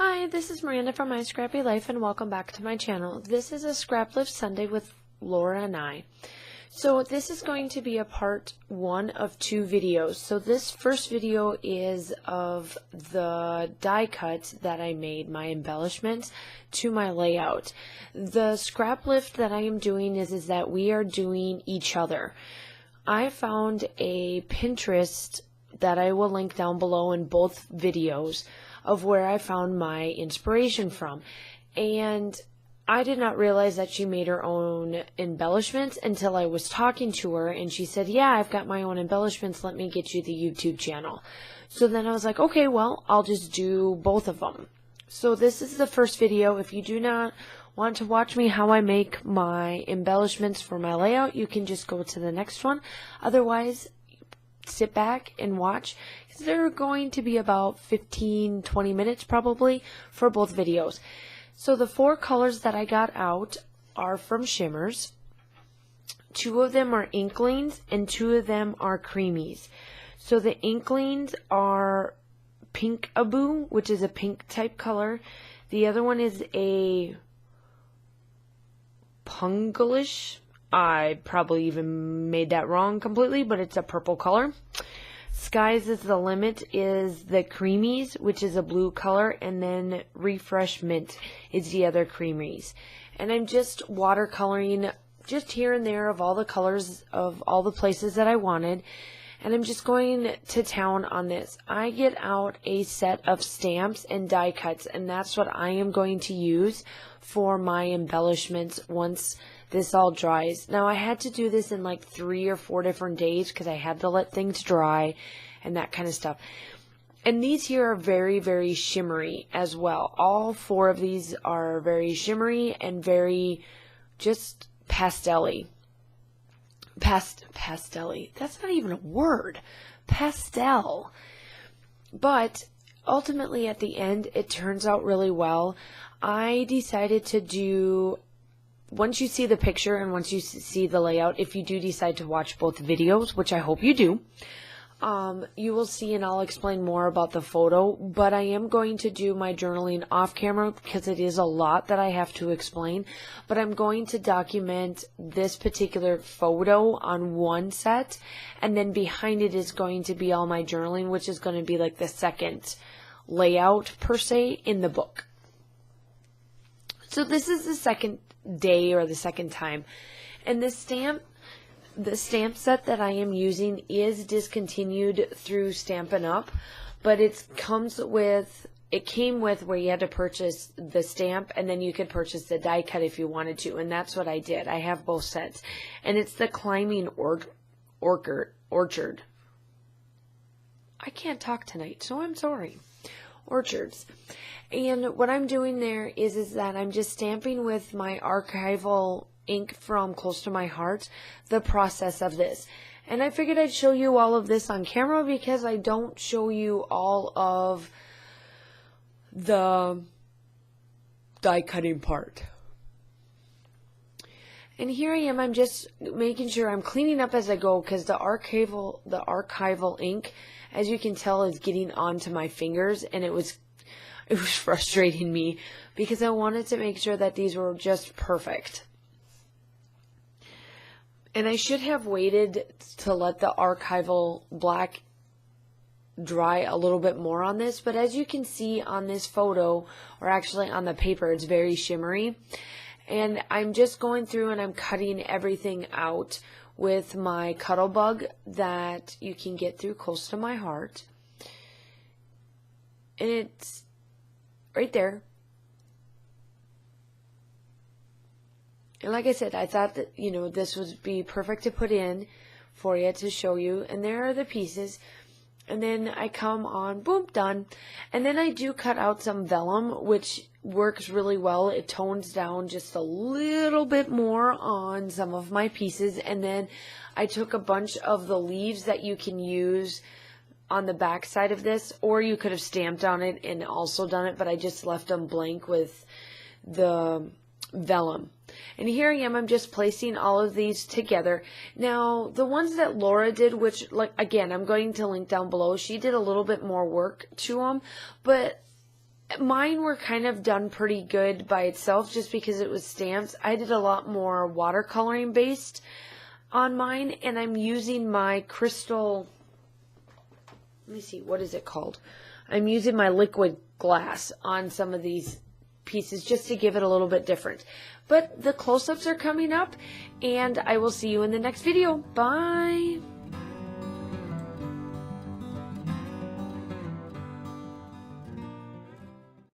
Hi, this is Miranda from My Scrappy Life and welcome back to my channel. This is a Scrap Lift Sunday with Laura and I. So this is going to be a part one of two videos. So this first video is of the die cuts that I made, my embellishments to my layout. The scrap lift that I am doing is that we are doing each other. I found a Pinterest that I will link down below in both videos of where I found my inspiration from. And I did not realize that she made her own embellishments until I was talking to her and she said, yeah, I've got my own embellishments, let me get you the YouTube channel. So then I was like, okay, well, I'll just do both of them. So this is the first video. If you do not want to watch me how I make my embellishments for my layout, you can just go to the next one. Otherwise, sit back and watch. They're going to be about 15-20 minutes probably for both videos. So the four colors that I got out are from Shimmers. Two of them are Inklings and two of them are Creamies. So the Inklings are Pink-a-Boo, which is a pink type color. The other one is a Pungalish. I probably even made that wrong completely, but it's a purple color. Skies is the Limit is the Creamies, which is a blue color, and then Refresh Mint is the other Creamies. And I'm just watercoloring just here and there of all the colors of all the places that I wanted. And I'm just going to town on this. I get out a set of stamps and die cuts, and that's what I am going to use for my embellishments once this all dries. Now I had to do this in like 3 or 4 different days because I had to let things dry and that kind of stuff. And these here are very, very shimmery as well. All 4 of these are very shimmery and very just pastel-y. Pastel-y. That's not even a word. Pastel. But ultimately at the end it turns out really well. I decided to do, once you see the picture and once you see the layout, if you do decide to watch both videos, which I hope you do, you will see, and I'll explain more about the photo, but I am going to do my journaling off camera because it is a lot that I have to explain, but I'm going to document this particular photo on one set, and then behind it is going to be all my journaling, which is going to be like the second layout per se in the book. So this is the second day or the second time, and the stamp set that I am using is discontinued through Stampin' Up, but it came with where you had to purchase the stamp and then you could purchase the die cut if you wanted to, and that's what I did. I have both sets, and it's the Climbing Orchard. I can't talk tonight, so I'm sorry. Orchards. And what I'm doing there is that I'm just stamping with my archival ink from Close to My Heart the process of this. And I figured I'd show you all of this on camera because I don't show you all of the die cutting part. And here I am, I'm just making sure I'm cleaning up as I go because the archival ink, as you can tell, is getting onto my fingers, and it was frustrating me because I wanted to make sure that these were just perfect. And I should have waited to let the archival black dry a little bit more on this, but as you can see on this photo, or actually on the paper, it's very shimmery. And I'm just going through and I'm cutting everything out with my Cuttlebug that you can get through Close to My Heart. And it's right there. And like I said, I thought that, this would be perfect to put in for you to show you. And there are the pieces. And then I come on, boom, done. And then I do cut out some vellum, which works really well. It tones down just a little bit more on some of my pieces. And then I took a bunch of the leaves that you can use on the back side of this, or you could have stamped on it and also done it, but I just left them blank with the vellum. And here I am, I'm just placing all of these together. Now, the ones that Laura did, which, like, again, I'm going to link down below, she did a little bit more work to them, but Mine were kind of done pretty good by itself just because it was stamps. I did a lot more watercoloring based on mine, and I'm using my crystal, let me see, what is it called? I'm using my liquid glass on some of these pieces just to give it a little bit different. But the close-ups are coming up, and I will see you in the next video. Bye!